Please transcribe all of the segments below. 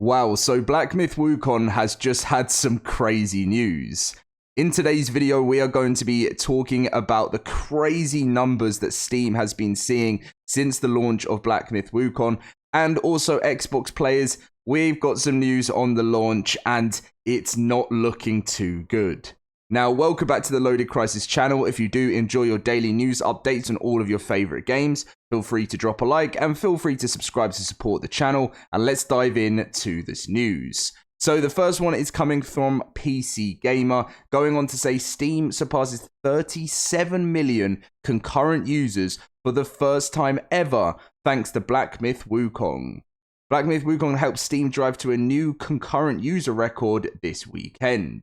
Wow, so Black Myth Wukong has just had some crazy news. In today's video, we are going to be talking about the crazy numbers that Steam has been seeing since the launch of Black Myth Wukong, and also Xbox players. We've got some news on the launch, and it's not looking too good. Now, welcome back to the LoadedCrysis channel. If you do enjoy your daily news updates on all of your favorite games, feel free to drop a like and feel free to subscribe to support the channel. And let's dive into this news. So the first one is coming from PC Gamer, going on to say Steam surpasses 37 million concurrent users for the first time ever, thanks to Black Myth Wukong. Black Myth Wukong helped Steam drive to a new concurrent user record this weekend.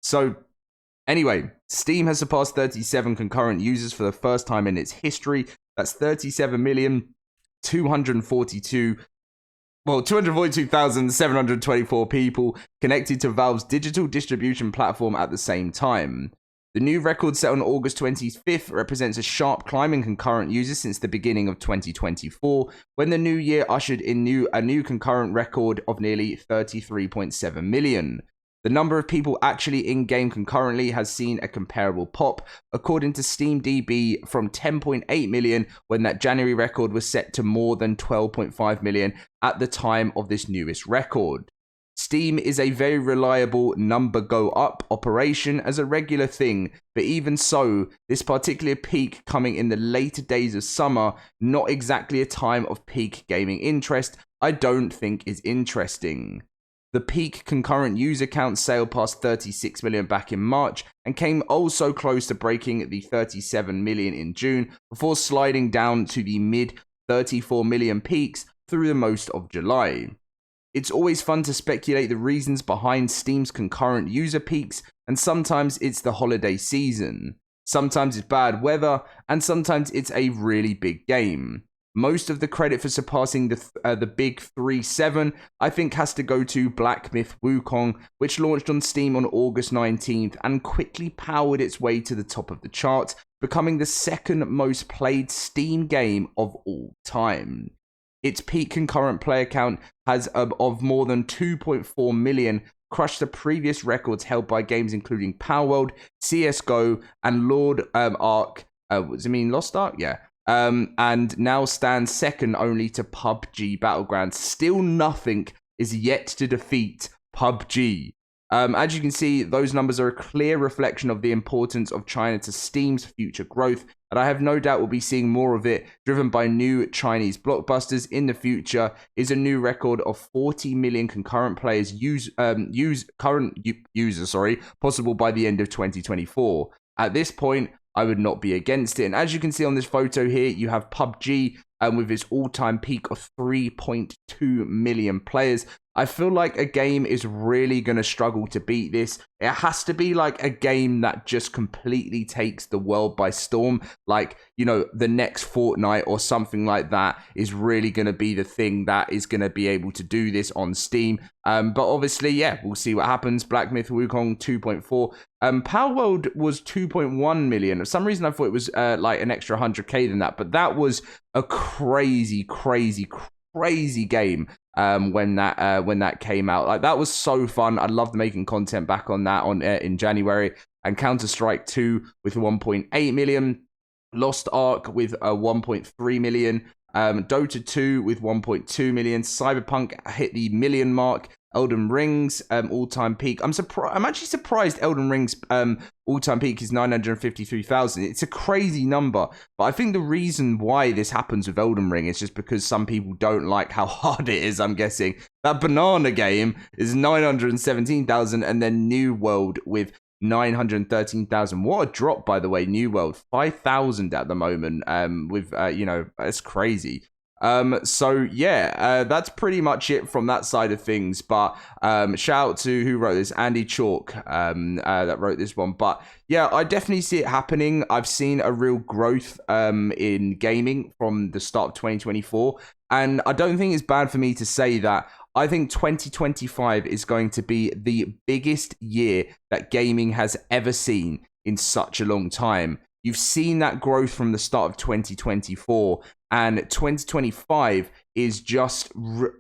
So anyway, Steam has surpassed 37 concurrent users for the first time in its history. That's 242,724 people connected to Valve's digital distribution platform at the same time. The new record set on August 25th represents a sharp climb in concurrent users since the beginning of 2024, when the new year ushered in a new concurrent record of nearly 33.7 million. The number of people actually in-game concurrently has seen a comparable pop, according to SteamDB, from 10.8 million when that January record was set to more than 12.5 million at the time of this newest record. Steam is a very reliable number go up operation as a regular thing, but even so, this particular peak coming in the later days of summer, not exactly a time of peak gaming interest, I don't think is interesting. The peak concurrent user count sailed past 36 million back in March and came also close to breaking the 37 million in June before sliding down to the mid 34 million peaks through the most of July. It's always fun to speculate the reasons behind Steam's concurrent user peaks, and sometimes it's the holiday season, sometimes it's bad weather, and sometimes it's a really big game. Most of the credit for surpassing the big 3.7, I think, has to go to Black Myth Wukong, which launched on Steam on August 19th and quickly powered its way to the top of the charts, becoming the second most played Steam game of all time. Its peak concurrent player count has of more than 2.4 million, crushed the previous records held by games including Palworld, CSGO, and Lost Ark? Yeah. And now stands second only to PUBG Battlegrounds. Still nothing is yet to defeat PUBG. As you can see, those numbers are a clear reflection of the importance of China to Steam's future growth, and I have no doubt we'll be seeing more of it, driven by new Chinese blockbusters in the future. Is a new record of 40 million concurrent players possible by the end of 2024. At this point, I would not be against it. And as you can see on this photo here, you have PUBG with its all-time peak of 3.2 million players. I feel like a game is really going to struggle to beat this. It has to be like a game that just completely takes the world by storm. Like, you know, the next Fortnite or something like that is really going to be the thing that is going to be able to do this on Steam. But obviously, yeah, we'll see what happens. Black Myth Wukong 2.4. Palworld was 2.1 million. For some reason, I thought it was like an extra 100k than that. But that was a crazy game when that came out. Like, that was so fun. I loved making content back on that in January. And Counter-Strike 2 with 1.8 million, Lost Ark with 1.3 million, Dota 2 with 1.2 million, Cyberpunk hit the million mark, Elden Ring's all-time peak. I'm actually surprised Elden Ring's all-time peak is 953,000. It's a crazy number, but I think the reason why this happens with Elden Ring is just because some people don't like how hard it is, I'm guessing. That banana game is 917,000, and then New World with 913,000. What a drop, by the way. New World 5,000 at the moment. It's crazy. So yeah, that's pretty much it from that side of things. But shout out to who wrote this, Andy Chalk, that wrote this one. But yeah, I definitely see it happening. I've seen a real growth in gaming from the start of 2024, and I don't think it's bad for me to say that I think 2025 is going to be the biggest year that gaming has ever seen in such a long time. You've seen that growth from the start of 2024, and 2025 is just,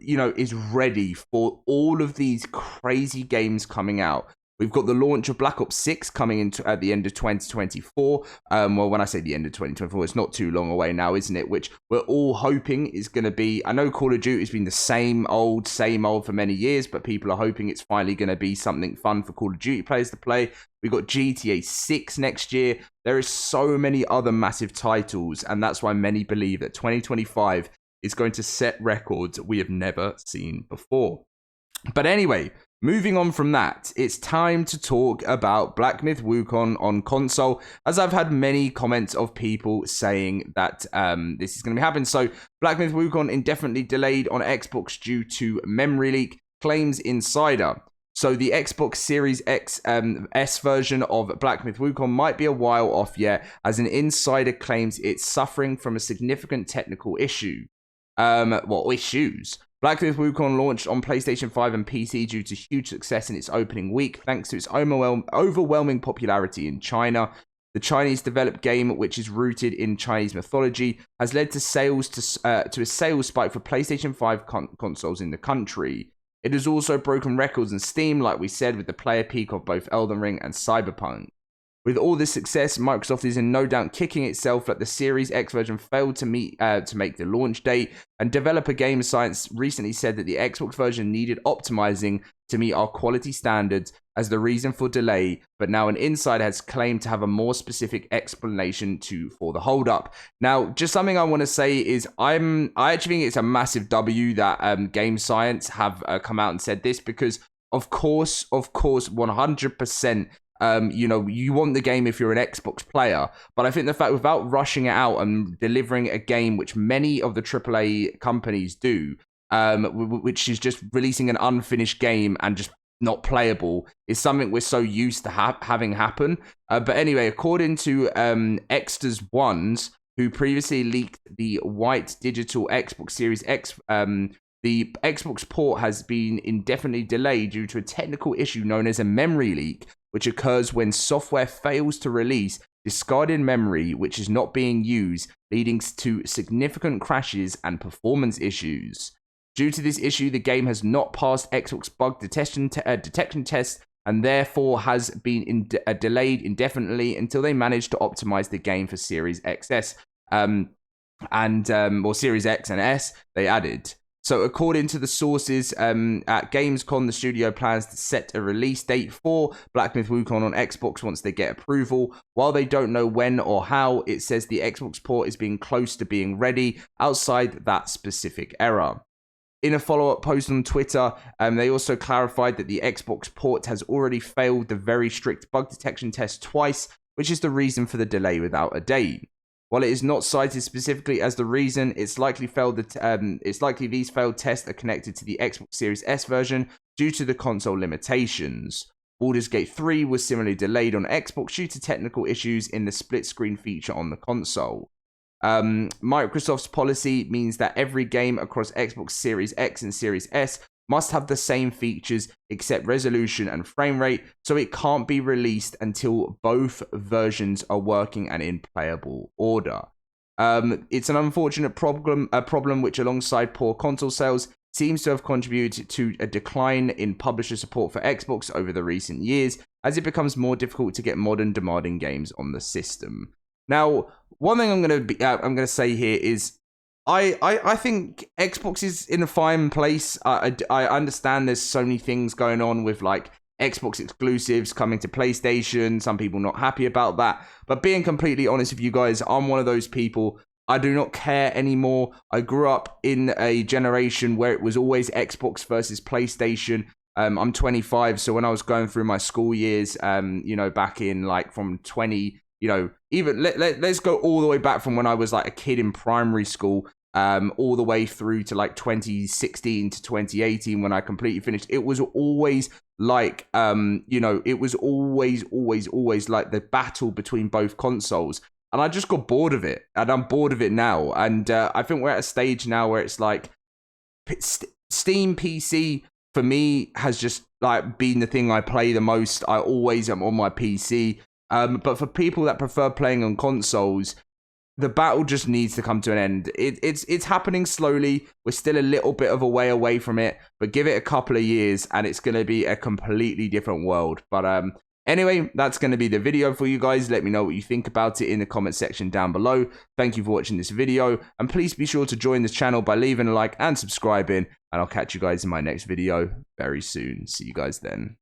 is ready for all of these crazy games coming out. We've got the launch of Black Ops 6 coming into at the end of 2024. Well, when I say the end of 2024, it's not too long away now, isn't it? Which we're all hoping is going to be... I know Call of Duty has been the same old for many years, but people are hoping it's finally going to be something fun for Call of Duty players to play. We've got GTA 6 next year. There is so many other massive titles, and that's why many believe that 2025 is going to set records we have never seen before. But anyway... moving on from that, it's time to talk about Black Myth Wukong on console, as I've had many comments of people saying that this is going to be happening. So, Black Myth Wukong indefinitely delayed on Xbox due to memory leak, claims Insider. So, the Xbox Series X S version of Black Myth Wukong might be a while off yet, as an insider claims it's suffering from a significant technical issue. Issues. Black Myth Wukong launched on PlayStation 5 and PC due to huge success in its opening week, thanks to its overwhelming popularity in China. The Chinese-developed game, which is rooted in Chinese mythology, has led to a sales spike for PlayStation 5 consoles in the country. It has also broken records on Steam, like we said, with the player peak of both Elden Ring and Cyberpunk. With all this success, Microsoft is in no doubt kicking itself that the Series X version failed to make the launch date, and developer Game Science recently said that the Xbox version needed optimizing to meet our quality standards as the reason for delay, but now an insider has claimed to have a more specific explanation for the holdup. Now, just something I want to say is I actually think it's a massive W that Game Science have come out and said this, because of course, 100%. You want the game if you're an Xbox player, but I think the fact without rushing it out and delivering a game, which many of the AAA companies do, which is just releasing an unfinished game and just not playable, is something we're so used to having happen. But anyway, according to Extras Ones, who previously leaked the white digital Xbox Series X, the Xbox port has been indefinitely delayed due to a technical issue known as a memory leak, which occurs when software fails to release discarded memory which is not being used, leading to significant crashes and performance issues. Due to this issue, the game has not passed Xbox bug detection tests, and therefore has been delayed indefinitely until they manage to optimize the game for Series XS or Series X and S, they added. So according to the sources at Gamescom, the studio plans to set a release date for Black Myth Wukong on Xbox once they get approval. While they don't know when or how, it says the Xbox port is being close to being ready outside that specific era. In a follow-up post on Twitter, they also clarified that the Xbox port has already failed the very strict bug detection test twice, which is the reason for the delay without a date. While it is not cited specifically as the reason, it's likely these failed tests are connected to the Xbox Series S version due to the console limitations. Baldur's Gate 3 was similarly delayed on Xbox due to technical issues in the split screen feature on the console. Microsoft's policy means that every game across Xbox Series X and Series S must have the same features except resolution and frame rate, so it can't be released until both versions are working and in playable order. It's an unfortunate problem which, alongside poor console sales, seems to have contributed to a decline in publisher support for Xbox over the recent years, as it becomes more difficult to get modern, demanding games on the system. Now, one thing I'm gonna say here is, I think Xbox is in a fine place. I understand there's so many things going on with like Xbox exclusives coming to PlayStation. Some people not happy about that. But being completely honest with you guys, I'm one of those people. I do not care anymore. I grew up in a generation where it was always Xbox versus PlayStation. I'm 25, so when I was going through my school years, back in like from 20, even let's go all the way back from when I was like a kid in primary school. All the way through to like 2016 to 2018 when I completely finished. It was always like, it was always like the battle between both consoles. And I just got bored of it. And I'm bored of it now. And I think we're at a stage now where it's like Steam PC for me has just like been the thing I play the most. I always am on my PC. But for people that prefer playing on consoles, the battle just needs to come to an end. It's happening slowly. We're still a little bit of a way away from it, but give it a couple of years and it's going to be a completely different world. But anyway, that's going to be the video for you guys. Let me know what you think about it in the comment section down below. Thank you for watching this video, and please be sure to join this channel by leaving a like and subscribing, and I'll catch you guys in my next video very soon. See you guys then.